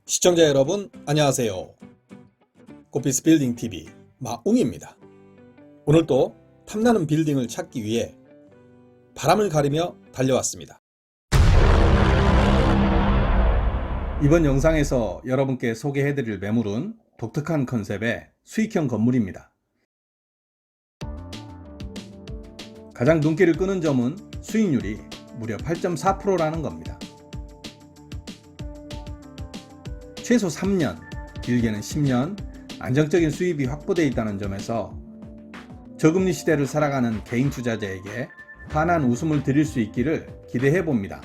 시청자 여러분 안녕하세요. 꽃피스 빌딩 TV 마웅입니다. 오늘도 탐나는 빌딩을 찾기 위해 바람을 가리며 달려왔습니다. 이번 영상에서 여러분께 소개해드릴 매물은 독특한 컨셉의 수익형 건물입니다. 가장 눈길을 끄는 점은 수익률이 무려 8.4%라는 겁니다. 최소 3년, 길게는 10년 안정적인 수입이 확보되어 있다는 점에서 저금리 시대를 살아가는 개인 투자자에게 환한 웃음을 드릴 수 있기를 기대해 봅니다.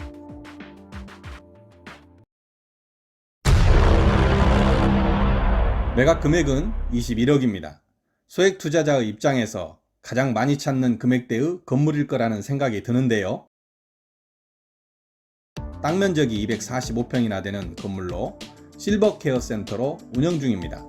매각 금액은 21억입니다. 소액 투자자의 입장에서 가장 많이 찾는 금액대의 건물일 거라는 생각이 드는데요. 땅 면적이 245평이나 되는 건물로 실버 케어 센터로 운영 중입니다.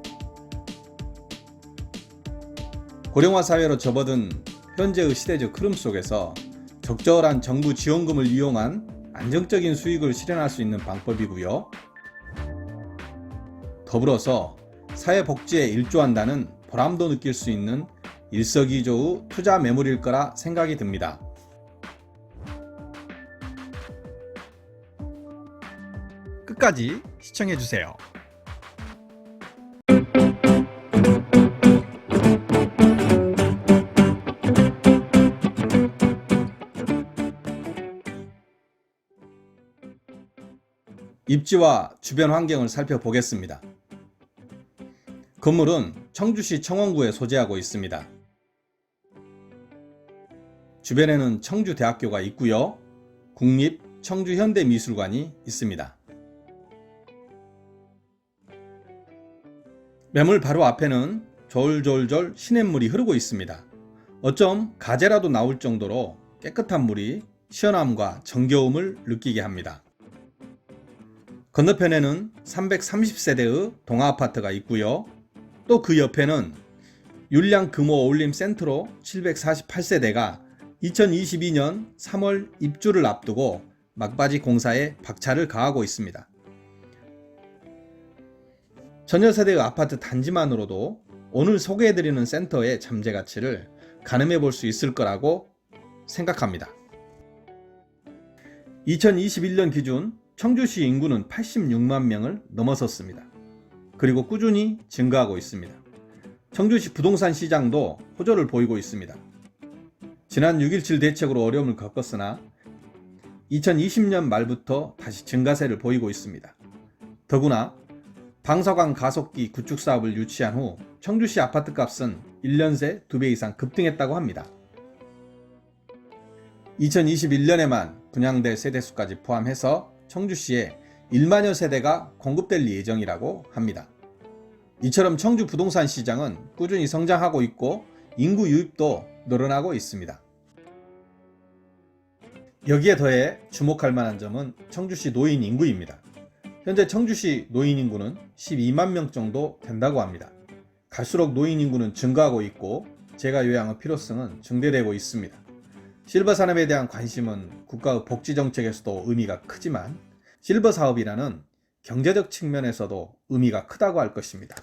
고령화 사회로 접어든 현재의 시대적 흐름 속에서 적절한 정부 지원금을 이용한 안정적인 수익을 실현할 수 있는 방법이고요. 더불어서 사회복지에 일조한다는 보람도 느낄 수 있는 일석이조의 투자 매물일 거라 생각이 듭니다. 끝까지 시청해주세요. 입지와 주변 환경을 살펴보겠습니다. 건물은 청주시 청원구에 소재하고 있습니다. 주변에는 청주대학교가 있고요. 국립 청주현대미술관이 있습니다. 매물 바로 앞에는 졸졸졸 시냇물이 흐르고 있습니다. 어쩜 가재라도 나올 정도로 깨끗한 물이 시원함과 정겨움을 느끼게 합니다. 건너편에는 330세대의 동아아파트가 있고요. 또 그 옆에는 율량 금호 어울림 센터로 748세대가 2022년 3월 입주를 앞두고 막바지 공사에 박차를 가하고 있습니다. 전여세대의 아파트 단지만으로도 오늘 소개해드리는 센터의 잠재 가치를 가늠해 볼 수 있을 거라고 생각합니다. 2021년 기준 청주시 인구는 86만 명을 넘어섰습니다. 그리고 꾸준히 증가하고 있습니다. 청주시 부동산 시장도 호조를 보이고 있습니다. 지난 6.17 대책으로 어려움을 겪었으나 2020년 말부터 다시 증가세를 보이고 있습니다. 더구나 방서강 가속기 구축 사업을 유치한 후 청주시 아파트값은 1년 새 2배 이상 급등했다고 합니다. 2021년에만 분양될 세대수까지 포함해서 청주시에 1만여 세대가 공급될 예정이라고 합니다. 이처럼 청주 부동산 시장은 꾸준히 성장하고 있고 인구 유입도 늘어나고 있습니다. 여기에 더해 주목할 만한 점은 청주시 노인 인구입니다. 현재 청주시 노인 인구는 12만 명 정도 된다고 합니다. 갈수록 노인 인구는 증가하고 있고 재가 요양의 필요성은 증대되고 있습니다. 실버 산업에 대한 관심은 국가의 복지 정책에서도 의미가 크지만 실버 사업이라는 경제적 측면에서도 의미가 크다고 할 것입니다.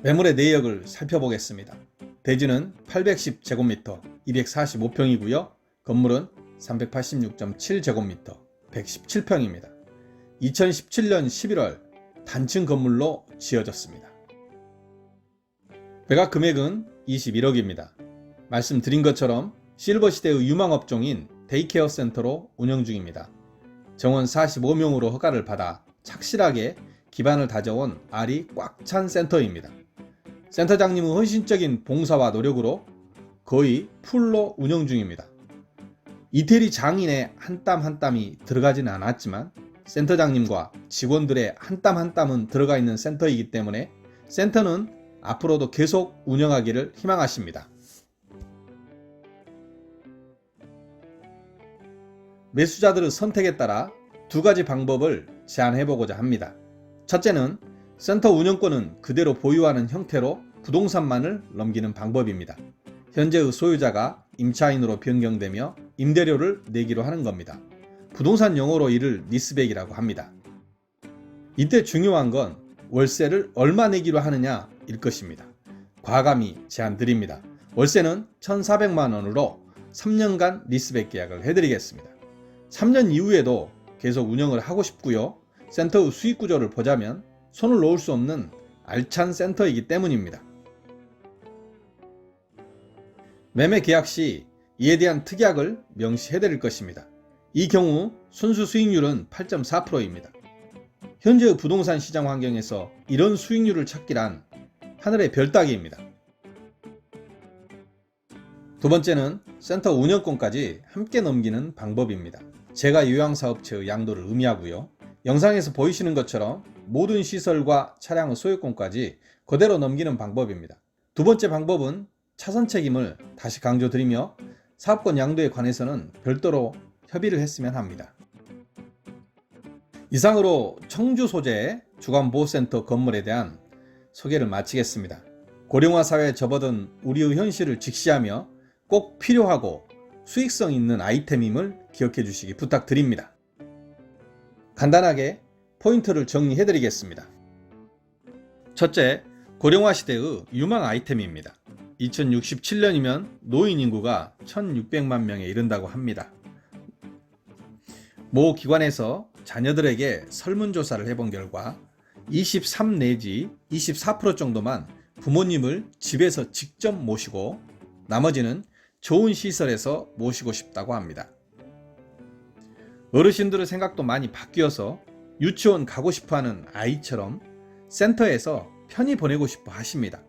매물의 내역을 살펴보겠습니다. 대지는 810제곱미터 245평이고요. 건물은 386.7제곱미터 117평입니다. 2017년 11월 단층 건물로 지어졌습니다. 매각 금액은 21억입니다. 말씀드린 것처럼 실버 시대의 유망업종인 데이케어 센터로 운영 중입니다. 정원 45명으로 허가를 받아 착실하게 기반을 다져온 알이 꽉 찬 센터입니다. 센터장님의 헌신적인 봉사와 노력으로 거의 풀로 운영 중입니다. 이태리 장인의 한 땀 한 땀이 들어가지는 않았지만 센터장님과 직원들의 한 땀 한 땀은 들어가 있는 센터이기 때문에 센터는 앞으로도 계속 운영하기를 희망하십니다. 매수자들의 선택에 따라 두 가지 방법을 제안해보고자 합니다. 첫째는 센터 운영권은 그대로 보유하는 형태로 부동산만을 넘기는 방법입니다. 현재의 소유자가 임차인으로 변경되며 임대료를 내기로 하는 겁니다. 부동산 용어로 이를 리스백이라고 합니다. 이때 중요한 건 월세를 얼마 내기로 하느냐일 것입니다. 과감히 제안드립니다. 월세는 1,400만 원으로 3년간 리스백 계약을 해드리겠습니다. 3년 이후에도 계속 운영을 하고 싶고요. 센터의 수익 구조를 보자면 손을 놓을 수 없는 알찬 센터이기 때문입니다. 매매 계약 시 이에 대한 특약을 명시해 드릴 것입니다. 이 경우 순수 수익률은 8.4%입니다. 현재의 부동산 시장 환경에서 이런 수익률을 찾기란 하늘의 별 따기입니다. 두 번째는 센터 운영권까지 함께 넘기는 방법입니다. 제가 요양사업체의 양도를 의미하고요. 영상에서 보이시는 것처럼 모든 시설과 차량의 소유권까지 그대로 넘기는 방법입니다. 두 번째 방법은 차선 책임을 다시 강조드리며 사업권 양도에 관해서는 별도로 협의를 했으면 합니다. 이상으로 청주 소재의 주간보호센터 건물에 대한 소개를 마치겠습니다. 고령화 사회에 접어든 우리의 현실을 직시하며 꼭 필요하고 수익성 있는 아이템임을 기억해 주시기 부탁드립니다. 간단하게 포인트를 정리해 드리겠습니다. 첫째, 고령화 시대의 유망 아이템입니다. 2067년이면 노인 인구가 1600만 명에 이른다고 합니다. 모 기관에서 자녀들에게 설문조사를 해본 결과 23 내지 24% 정도만 부모님을 집에서 직접 모시고 나머지는 좋은 시설에서 모시고 싶다고 합니다. 어르신들의 생각도 많이 바뀌어서 유치원 가고 싶어하는 아이처럼 센터에서 편히 보내고 싶어 하십니다.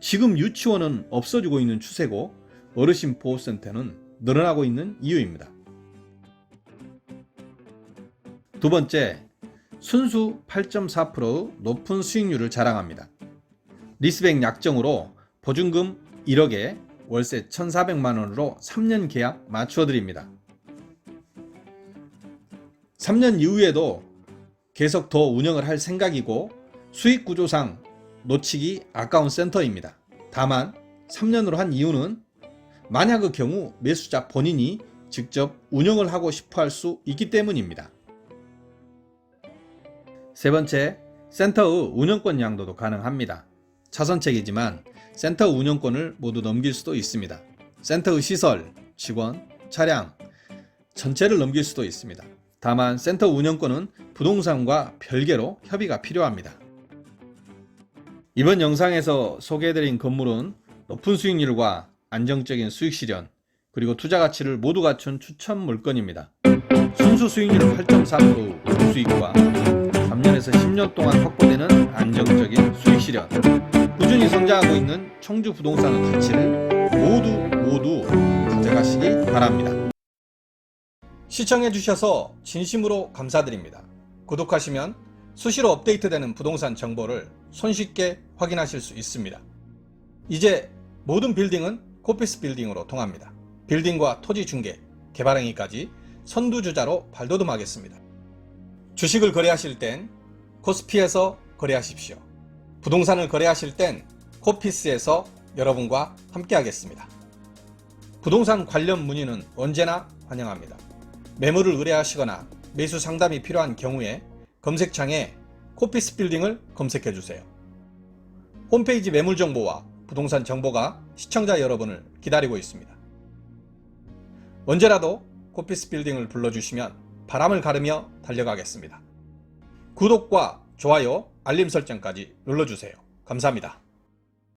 지금 유치원은 없어지고 있는 추세고 어르신 보호센터는 늘어나고 있는 이유입니다. 두 번째, 순수 8.4%의 높은 수익률을 자랑합니다. 리스백 약정으로 보증금 1억에 월세 1,400만 원으로 3년 계약 맞추어 드립니다. 3년 이후에도 계속 더 운영을 할 생각이고 수익 구조상 놓치기 아까운 센터입니다. 다만 3년으로 한 이유는 만약의 경우 매수자 본인이 직접 운영을 하고 싶어 할 수 있기 때문입니다. 세 번째, 센터의 운영권 양도도 가능합니다. 차선책이지만 센터 운영권을 모두 넘길 수도 있습니다. 센터의 시설, 직원, 차량 전체를 넘길 수도 있습니다. 다만 센터 운영권은 부동산과 별개로 협의가 필요합니다. 이번 영상에서 소개해드린 건물은 높은 수익률과 안정적인 수익 실현, 그리고 투자 가치를 모두 갖춘 추천 물건입니다. 순수 수익률 8.4% 수익과 3년에서 10년 동안 확보되는 안정적인 수익 실현, 꾸준히 성장하고 있는 청주 부동산의 가치를 모두 가져가시기 바랍니다. 시청해주셔서 진심으로 감사드립니다. 구독하시면 수시로 업데이트되는 부동산 정보를 손쉽게 확인하실 수 있습니다. 이제 모든 빌딩은 코피스 빌딩으로 통합니다. 빌딩과 토지 중개, 개발 행위까지 선두주자로 발돋움하겠습니다. 주식을 거래하실 땐 코스피에서 거래하십시오. 부동산을 거래하실 땐 코피스에서 여러분과 함께하겠습니다. 부동산 관련 문의는 언제나 환영합니다. 매물을 의뢰하시거나 매수 상담이 필요한 경우에 검색창에 코피스 빌딩을 검색해 주세요. 홈페이지 매물 정보와 부동산 정보가 시청자 여러분을 기다리고 있습니다. 언제라도 코피스 빌딩을 불러주시면 바람을 가르며 달려가겠습니다. 구독과 좋아요, 알림 설정까지 눌러주세요. 감사합니다.